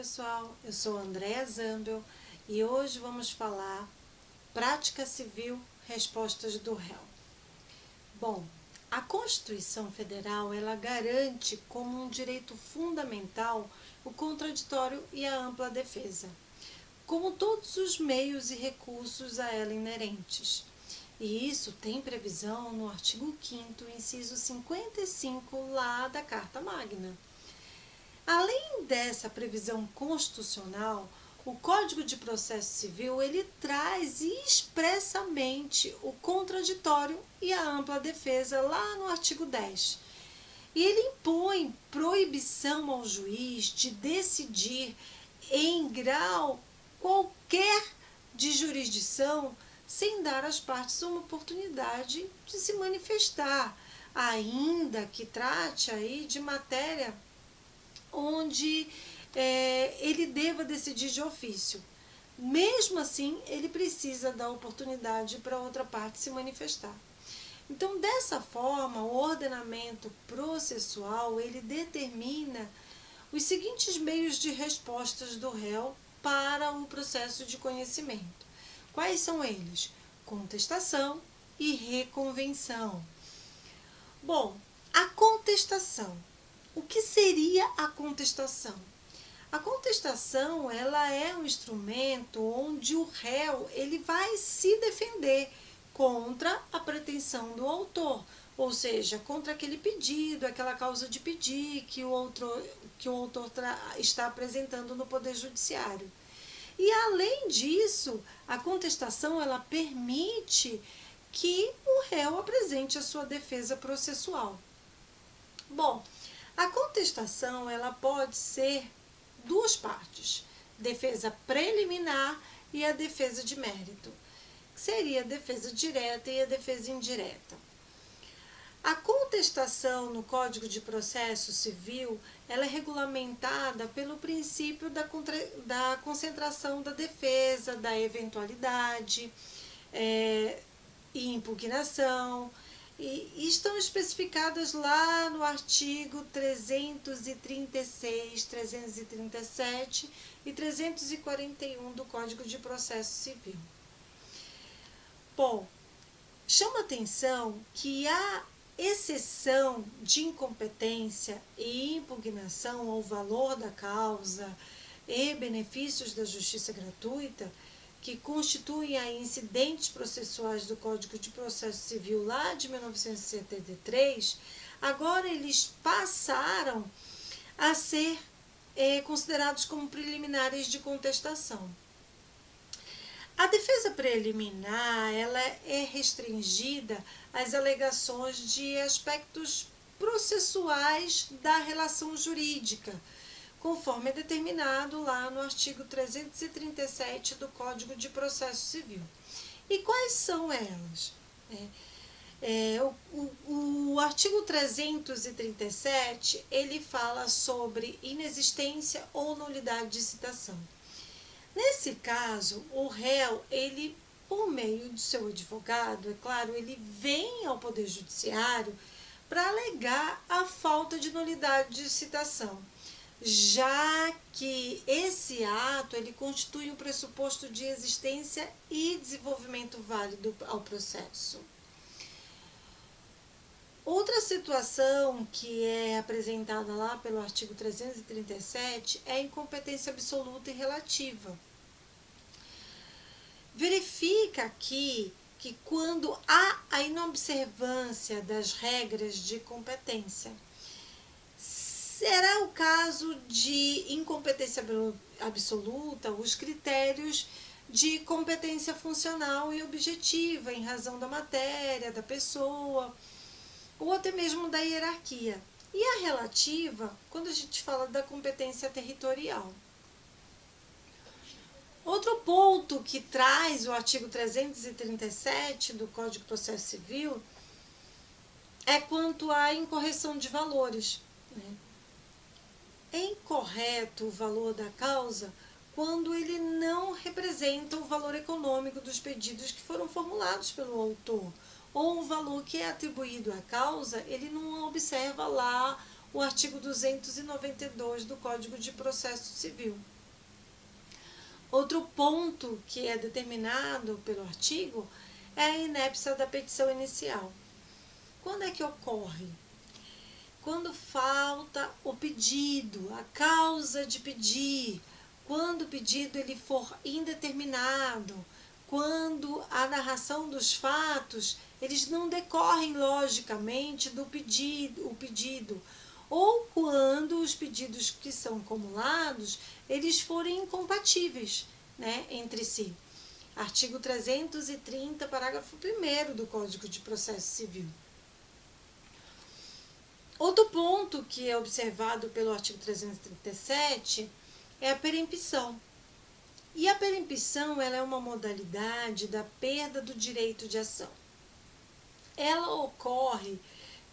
pessoal, eu sou Andréa Zambel e hoje vamos falar Prática Civil, Respostas do Réu. Bom, a Constituição Federal ela garante como um direito fundamental o contraditório e a ampla defesa, como todos os meios e recursos a ela inerentes. E isso tem previsão no artigo 5º, inciso 55, lá da Carta Magna. Além dessa previsão constitucional, o Código de Processo Civil ele traz expressamente o contraditório e a ampla defesa lá no artigo 10. E ele impõe proibição ao juiz de decidir em grau qualquer de jurisdição sem dar às partes uma oportunidade de se manifestar, ainda que trate aí de matéria onde ele deva decidir de ofício. Mesmo assim, ele precisa dar oportunidade para outra parte se manifestar. Então, dessa forma, o ordenamento processual, ele determina os seguintes meios de respostas do réu para o processo de conhecimento. Quais são eles? Contestação e reconvenção. Bom, a contestação. O que seria a contestação? A contestação ela é um instrumento onde o réu ele vai se defender contra a pretensão do autor, ou seja, contra aquele pedido, aquela causa de pedir que o autor está apresentando no Poder Judiciário. E além disso, a contestação ela permite que o réu apresente a sua defesa processual. Bom, a contestação ela pode ser duas partes, defesa preliminar e a defesa de mérito, que seria a defesa direta e a defesa indireta. A contestação no Código de Processo Civil ela é regulamentada pelo princípio da concentração da defesa, da eventualidade e impugnação, e estão especificadas lá no artigo 336, 337 e 341 do Código de Processo Civil. Bom, chama atenção que a exceção de incompetência e impugnação ao valor da causa e benefícios da justiça gratuita, que constituem aí incidentes processuais do Código de Processo Civil lá de 1973, agora eles passaram a ser considerados como preliminares de contestação. A defesa preliminar ela é restringida às alegações de aspectos processuais da relação jurídica, conforme é determinado lá no artigo 337 do Código de Processo Civil. E quais são elas? O artigo 337, ele fala sobre inexistência ou nulidade de citação. Nesse caso, o réu, ele, por meio do seu advogado, é claro, ele vem ao Poder Judiciário para alegar a falta de nulidade de citação, já que esse ato ele constitui um pressuposto de existência e desenvolvimento válido ao processo. Outra situação que é apresentada lá pelo artigo 337 é a incompetência absoluta e relativa. Verifica aqui que quando há a inobservância das regras de competência, será o caso de incompetência absoluta, os critérios de competência funcional e objetiva em razão da matéria, da pessoa, ou até mesmo da hierarquia. E a relativa, quando a gente fala da competência territorial. Outro ponto que traz o artigo 337 do Código de Processo Civil é quanto à incorreção de valores. É incorreto o valor da causa quando ele não representa o valor econômico dos pedidos que foram formulados pelo autor, ou o valor que é atribuído à causa, ele não observa lá o artigo 292 do Código de Processo Civil. Outro ponto que é determinado pelo artigo é a inépcia da petição inicial. Quando é que ocorre? Quando falta o pedido, a causa de pedir, quando o pedido ele for indeterminado, quando a narração dos fatos eles não decorrem logicamente do pedido, ou quando os pedidos que são acumulados eles forem incompatíveis, né, entre si. Artigo 330, parágrafo 1º do Código de Processo Civil. Outro ponto que é observado pelo artigo 337 é a perempção. E a perempção ela é uma modalidade da perda do direito de ação. Ela ocorre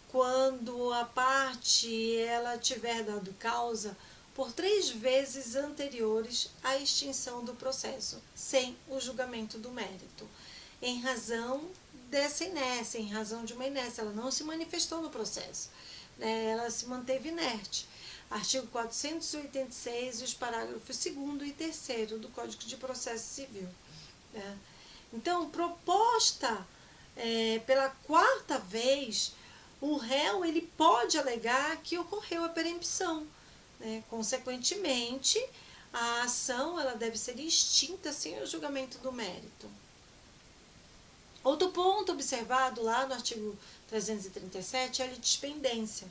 quando a parte ela tiver dado causa por 3 vezes anteriores à extinção do processo, sem o julgamento do mérito, em razão dessa inércia, em razão de uma inércia, ela não se manifestou no processo, né? Ela se manteve inerte. Artigo 486, os parágrafos 2º e 3º do Código de Processo Civil. Né? Então, proposta pela 4ª vez, o réu ele pode alegar que ocorreu a perempção. Né? Consequentemente, a ação ela deve ser extinta sem o julgamento do mérito. Outro ponto observado lá no artigo 337 é a litispendência.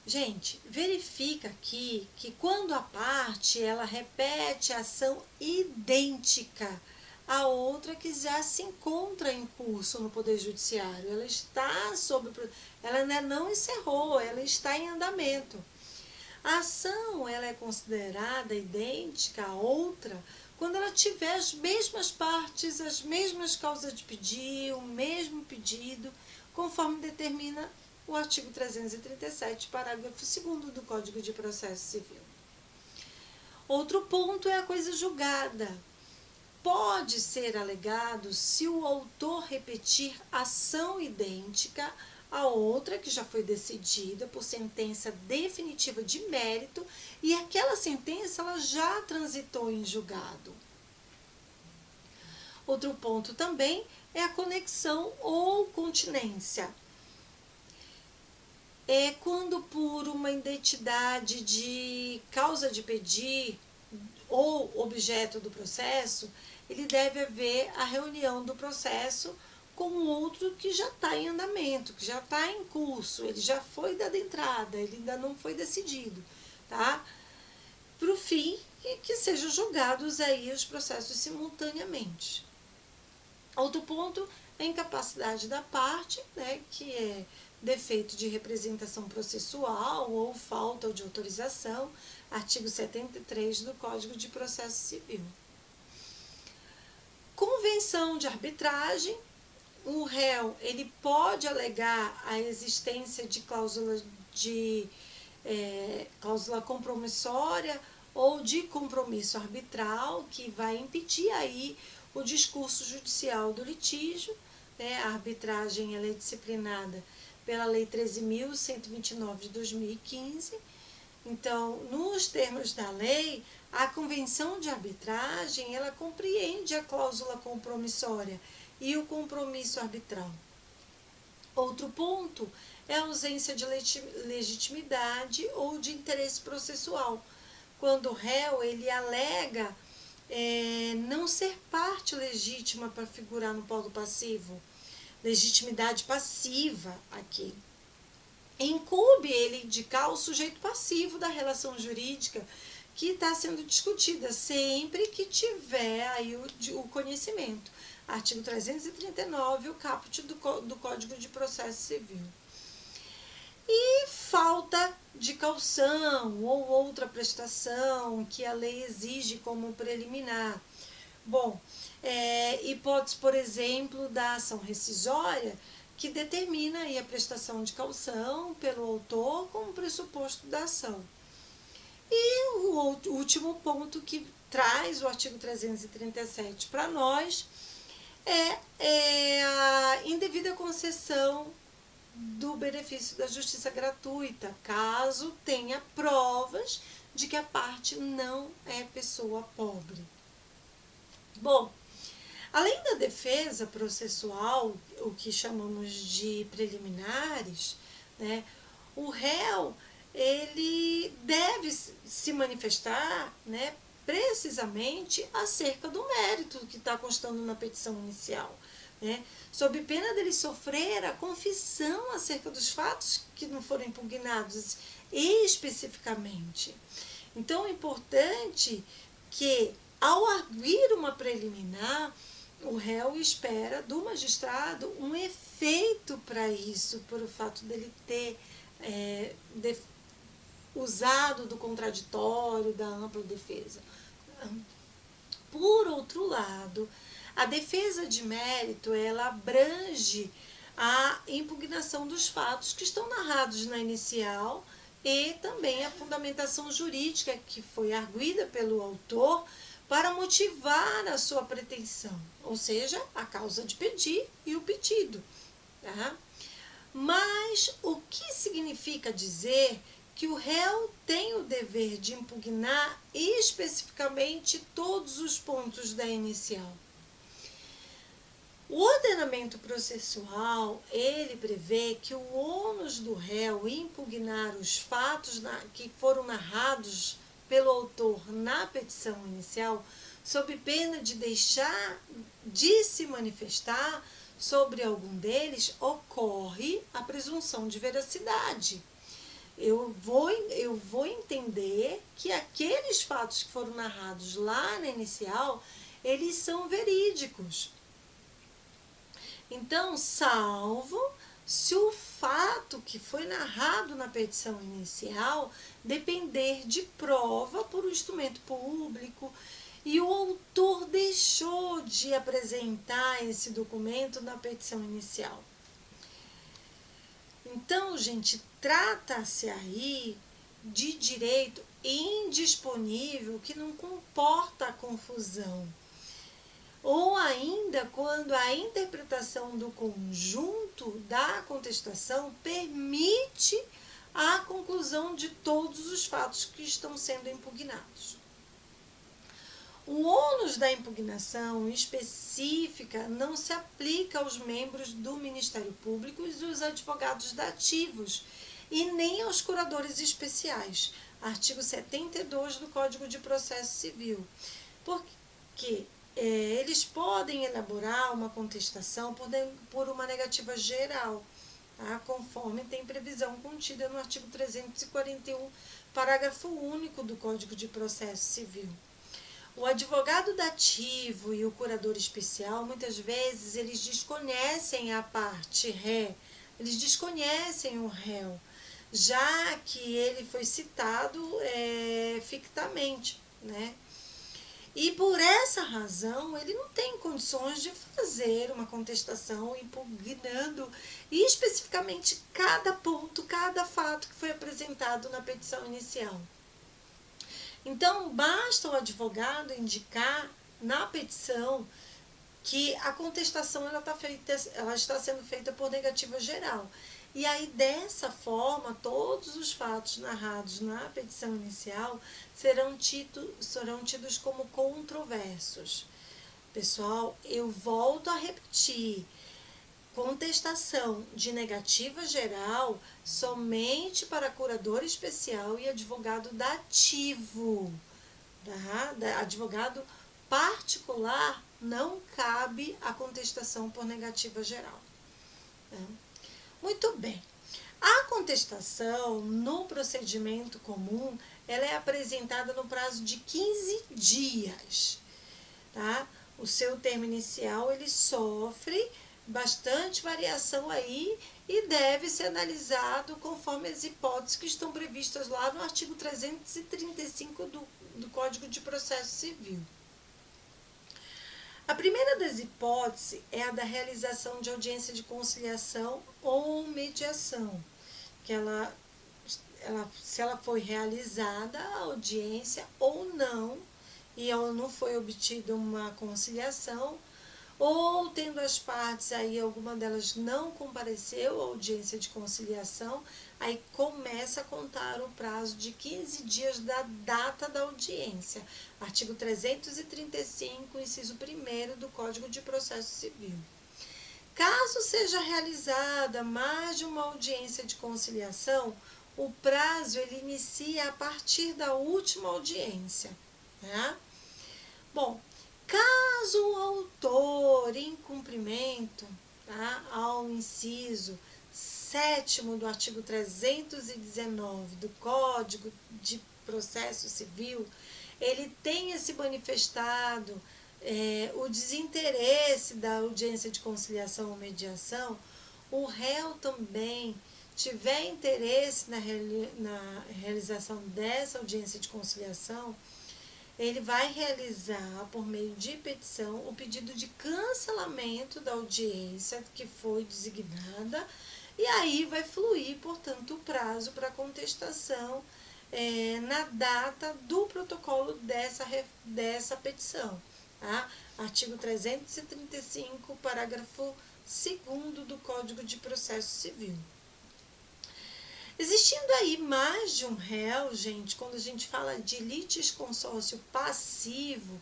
Gente, verifica aqui que quando a parte ela repete a ação idêntica à outra que já se encontra em curso no Poder Judiciário, ela ainda não encerrou, ela está em andamento. A ação ela é considerada idêntica à outra quando ela tiver as mesmas partes, as mesmas causas de pedir, o mesmo pedido, conforme determina o artigo 337, parágrafo 2º do Código de Processo Civil. Outro ponto é a coisa julgada. Pode ser alegado se o autor repetir ação idêntica a outra que já foi decidida por sentença definitiva de mérito e aquela sentença ela já transitou em julgado. Outro ponto também é a conexão ou continência. É quando por uma identidade de causa de pedir ou objeto do processo, ele deve haver a reunião do processo com o outro que já está em andamento, que já está em curso, ele já foi dado entrada, ele ainda não foi decidido, tá? Para o fim que sejam julgados aí os processos simultaneamente. Outro ponto é a incapacidade da parte, né, que é defeito de representação processual ou falta de autorização, artigo 73 do Código de Processo Civil. Convenção de arbitragem, o réu ele pode alegar a existência de cláusula compromissória ou de compromisso arbitral que vai impedir aí o discurso judicial do litígio. Né? A arbitragem ela é disciplinada pela Lei 13.129 de 2015. Então, nos termos da lei, a convenção de arbitragem ela compreende a cláusula compromissória e o compromisso arbitral. Outro ponto é a ausência de legitimidade ou de interesse processual, quando o réu ele alega não ser parte legítima para figurar no polo passivo, legitimidade passiva aqui. Incumbe ele indicar o sujeito passivo da relação jurídica que está sendo discutida, sempre que tiver aí o conhecimento. Artigo 339, o caput do Código de Processo Civil. E falta de caução ou outra prestação que a lei exige como preliminar. Bom, hipótese, por exemplo, da ação rescisória, que determina aí a prestação de caução pelo autor como pressuposto da ação. E o último ponto que traz o artigo 337 para nós é a indevida concessão do benefício da justiça gratuita, caso tenha provas de que a parte não é pessoa pobre. Bom, além da defesa processual, o que chamamos de preliminares, né, o réu ele deve se manifestar, né, precisamente acerca do mérito que está constando na petição inicial, né, sob pena dele sofrer a confissão acerca dos fatos que não foram impugnados especificamente. Então é importante que, ao arguir uma preliminar, o réu espera do magistrado um efeito para isso, por o fato dele ter usado do contraditório, da ampla defesa. Por outro lado, a defesa de mérito, ela abrange a impugnação dos fatos que estão narrados na inicial e também a fundamentação jurídica que foi arguída pelo autor para motivar a sua pretensão, ou seja, a causa de pedir e o pedido. Tá? Mas o que significa dizer que o réu tem o dever de impugnar especificamente todos os pontos da inicial? O ordenamento processual, ele prevê que o ônus do réu impugnar os fatos que foram narrados pelo autor na petição inicial, sob pena de deixar de se manifestar sobre algum deles, ocorre a presunção de veracidade. Eu vou entender que aqueles fatos que foram narrados lá na inicial, eles são verídicos. Então, salvo se o fato que foi narrado na petição inicial depender de prova por um instrumento público e o autor deixou de apresentar esse documento na petição inicial. Então, gente, trata-se aí de direito indisponível que não comporta a confusão. Ou ainda quando a interpretação do conjunto da contestação permite a conclusão de todos os fatos que estão sendo impugnados. O ônus da impugnação específica não se aplica aos membros do Ministério Público e dos advogados dativos, e nem aos curadores especiais, artigo 72 do Código de Processo Civil, porque eles podem elaborar uma contestação por uma negativa geral, tá? Conforme tem previsão contida no artigo 341, parágrafo único do Código de Processo Civil. O advogado dativo e o curador especial, muitas vezes, eles desconhecem a parte ré, eles desconhecem o réu, já que ele foi citado fictamente, né? E por essa razão, ele não tem condições de fazer uma contestação impugnando especificamente cada ponto, cada fato que foi apresentado na petição inicial. Então, basta o advogado indicar na petição que a contestação ela está sendo feita por negativa geral. E aí, dessa forma, todos os fatos narrados na petição inicial serão tidos como controversos. Pessoal, eu volto a repetir. Contestação de negativa geral somente para curador especial e advogado dativo. Tá? Advogado particular não cabe a contestação por negativa geral. Tá? Muito bem. A contestação no procedimento comum, ela é apresentada no prazo de 15 dias. Tá? O seu termo inicial, ele sofre bastante variação aí e deve ser analisado conforme as hipóteses que estão previstas lá no artigo 335 do Código de Processo Civil. A primeira das hipóteses é a da realização de audiência de conciliação ou mediação, que se ela foi realizada a audiência ou não, e não foi obtida uma conciliação, ou tendo as partes aí, alguma delas não compareceu à audiência de conciliação, aí começa a contar o prazo de 15 dias da data da audiência. Artigo 335, inciso 1º do Código de Processo Civil. Caso seja realizada mais de uma audiência de conciliação, o prazo ele inicia a partir da última audiência. Né? Bom, caso o autor, em cumprimento, tá, ao inciso 7º do artigo 319 do Código de Processo Civil, ele tenha se manifestado o desinteresse da audiência de conciliação ou mediação, o réu também tiver interesse na realização dessa audiência de conciliação, ele vai realizar, por meio de petição, o pedido de cancelamento da audiência que foi designada, e aí vai fluir, portanto, o prazo para contestação na data do protocolo dessa petição. Tá? Artigo 335, parágrafo 2º do Código de Processo Civil. Existindo aí mais de um réu, gente, quando a gente fala de litisconsórcio passivo,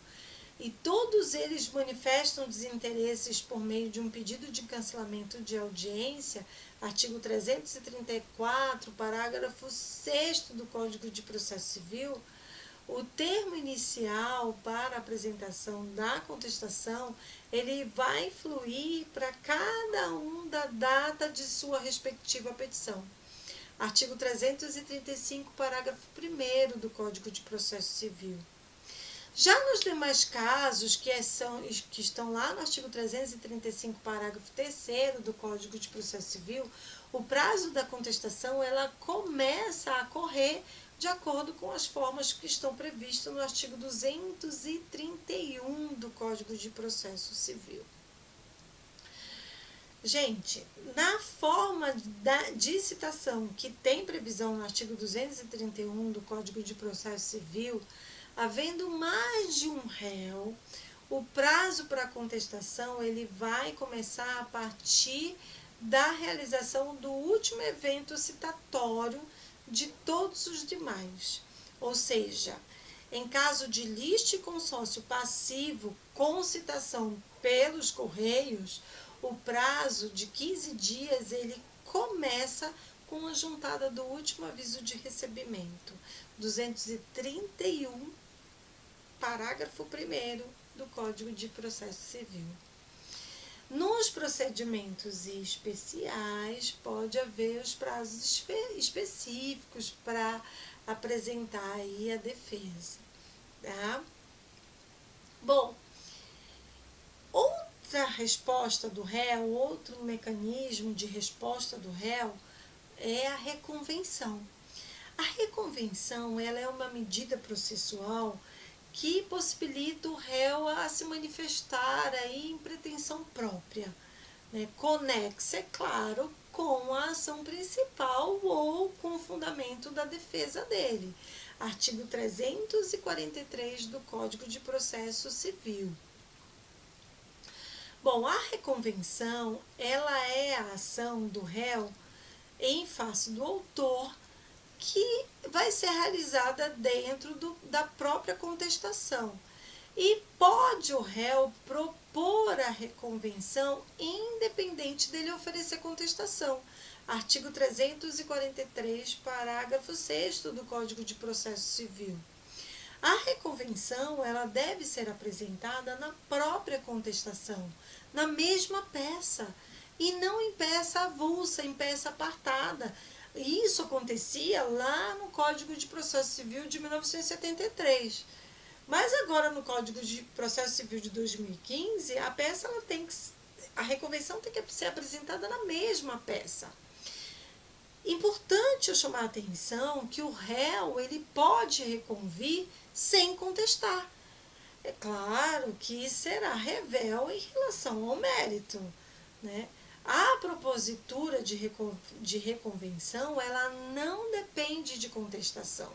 e todos eles manifestam desinteresses por meio de um pedido de cancelamento de audiência, artigo 334, parágrafo 6º do Código de Processo Civil, o termo inicial para a apresentação da contestação, ele vai fluir para cada um da data de sua respectiva petição. Artigo 335, parágrafo 1º do Código de Processo Civil. Já nos demais casos, que estão lá no artigo 335, parágrafo 3º do Código de Processo Civil, o prazo da contestação ela começa a correr de acordo com as formas que estão previstas no artigo 231 do Código de Processo Civil. Gente, na forma de citação que tem previsão no artigo 231 do Código de Processo Civil, havendo mais de um réu, o prazo para contestação ele vai começar a partir da realização do último evento citatório de todos os demais. Ou seja, em caso de litisconsórcio passivo com citação pelos Correios, o prazo de 15 dias ele começa com a juntada do último aviso de recebimento, 231, parágrafo 1º do Código de Processo Civil. Nos procedimentos especiais, pode haver os prazos específicos para apresentar aí a defesa. Tá? Bom, outra resposta do réu, outro mecanismo de resposta do réu é a reconvenção. A reconvenção ela é uma medida processual que possibilita o réu a se manifestar aí em pretensão própria, né? Conexa, é claro, com a ação principal ou com o fundamento da defesa dele. Artigo 343 do Código de Processo Civil. Bom, a reconvenção, ela é a ação do réu em face do autor que vai ser realizada dentro da própria contestação. E pode o réu propor a reconvenção independente dele oferecer contestação. Artigo 343, parágrafo 6º do Código de Processo Civil. A reconvenção ela deve ser apresentada na própria contestação, na mesma peça, e não em peça avulsa, em peça apartada. Isso acontecia lá no Código de Processo Civil de 1973. Mas agora no Código de Processo Civil de 2015, a reconvenção tem que ser apresentada na mesma peça. Importante eu chamar a atenção que o réu ele pode reconvir sem contestar. É claro que será revel em relação ao mérito, né? A propositura de reconvenção, ela não depende de contestação,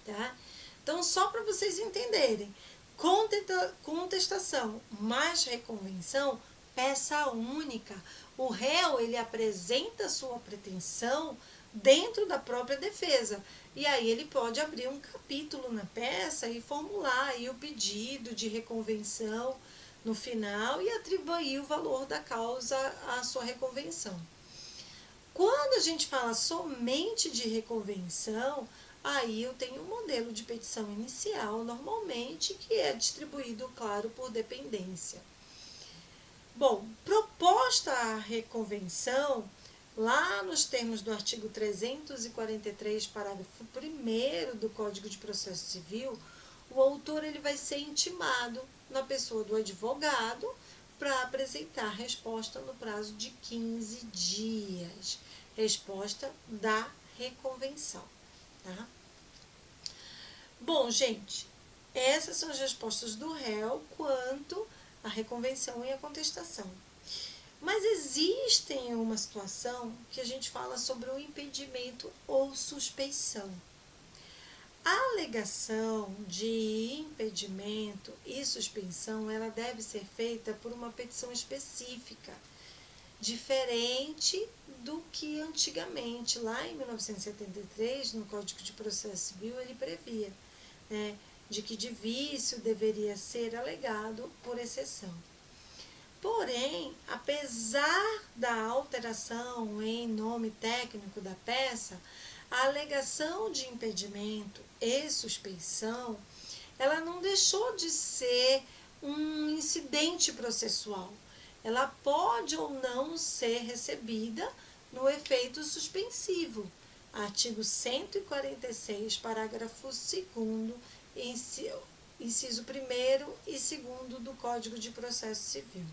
tá? Então, só para vocês entenderem, Contestação mais reconvenção, peça única. O réu, ele apresenta sua pretensão dentro da própria defesa. E aí ele pode abrir um capítulo na peça e formular aí o pedido de reconvenção no final e atribuir o valor da causa à sua reconvenção. Quando a gente fala somente de reconvenção, aí eu tenho um modelo de petição inicial, normalmente, que é distribuído, claro, por dependência. Bom, proposta a reconvenção, lá nos termos do artigo 343, parágrafo 1º do Código de Processo Civil, o autor ele vai ser intimado na pessoa do advogado para apresentar resposta no prazo de 15 dias. Resposta da reconvenção. Tá? Bom, gente, essas são as respostas do réu quanto à reconvenção e à contestação. Mas existe uma situação que a gente fala sobre o impedimento ou suspeição. A alegação de impedimento e suspensão, ela deve ser feita por uma petição específica, diferente do que antigamente, lá em 1973, no Código de Processo Civil, ele previa, né, de que de vício deveria ser alegado por exceção. Porém, apesar da alteração em nome técnico da peça, a alegação de impedimento e suspeição, ela não deixou de ser um incidente processual. Ela pode ou não ser recebida no efeito suspensivo. Artigo 146, parágrafo 2º, inciso 1º e 2º do Código de Processo Civil.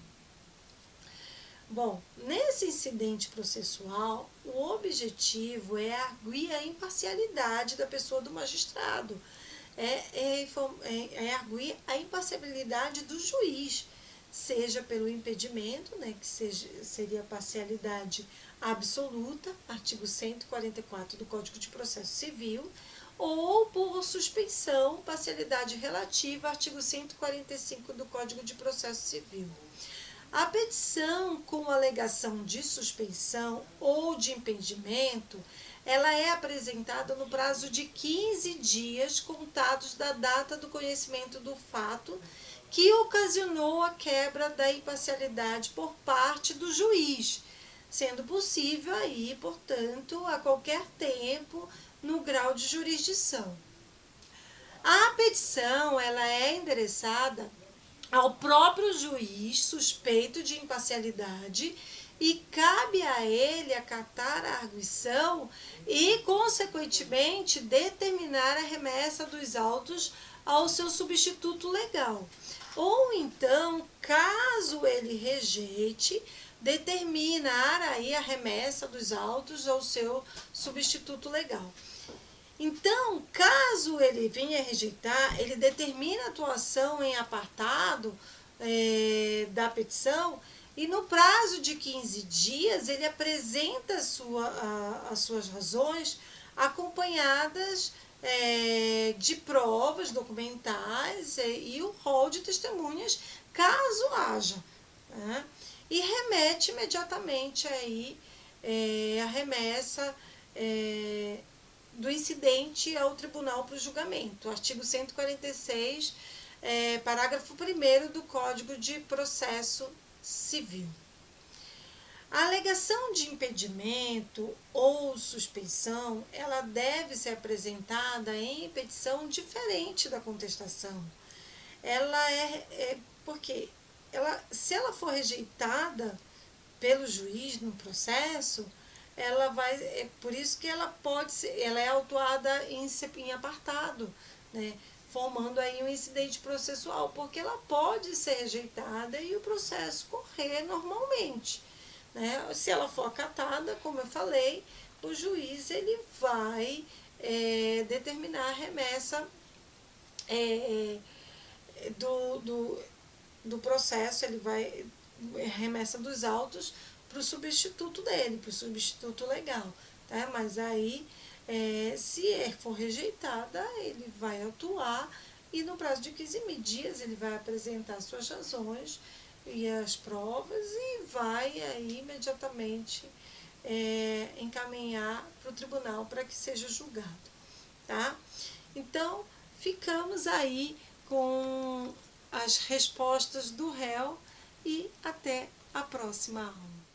Bom, nesse incidente processual, o objetivo é arguir a imparcialidade da pessoa do magistrado, é arguir a imparcialidade do juiz, seja pelo impedimento, né, que seria a parcialidade absoluta, artigo 144 do Código de Processo Civil, ou por suspensão, parcialidade relativa, artigo 145 do Código de Processo Civil. A petição com alegação de suspensão ou de impedimento, ela é apresentada no prazo de 15 dias contados da data do conhecimento do fato que ocasionou a quebra da imparcialidade por parte do juiz, sendo possível aí, portanto, a qualquer tempo no grau de jurisdição. A petição, ela é endereçada ao próprio juiz suspeito de imparcialidade e cabe a ele acatar a arguição e, consequentemente, determinar a remessa dos autos ao seu substituto legal. Ou então, caso ele rejeite, determinar aí a remessa dos autos ao seu substituto legal. Então, caso ele venha rejeitar, ele determina a atuação em apartado da petição e no prazo de 15 dias ele apresenta as suas razões acompanhadas de provas documentais e o rol de testemunhas, caso haja. Né? E remete imediatamente aí a remessa do incidente ao tribunal para o julgamento. Artigo 146, parágrafo 1º do Código de Processo Civil. A alegação de impedimento ou suspensão, ela deve ser apresentada em petição diferente da contestação. Ela porque se ela for rejeitada pelo juiz no processo, ela vai, por isso que ela é autuada em apartado, né, formando aí um incidente processual, porque ela pode ser rejeitada e o processo correr normalmente, né? Se ela for acatada, como eu falei, o juiz ele vai determinar a remessa do processo, ele vai remessa dos autos para o substituto dele, para o substituto legal. Tá? Mas aí, se for rejeitada, ele vai atuar e no prazo de 15 dias ele vai apresentar suas razões e as provas e vai aí imediatamente encaminhar para o tribunal para que seja julgado, tá? Então, ficamos aí com as respostas do réu e até a próxima aula.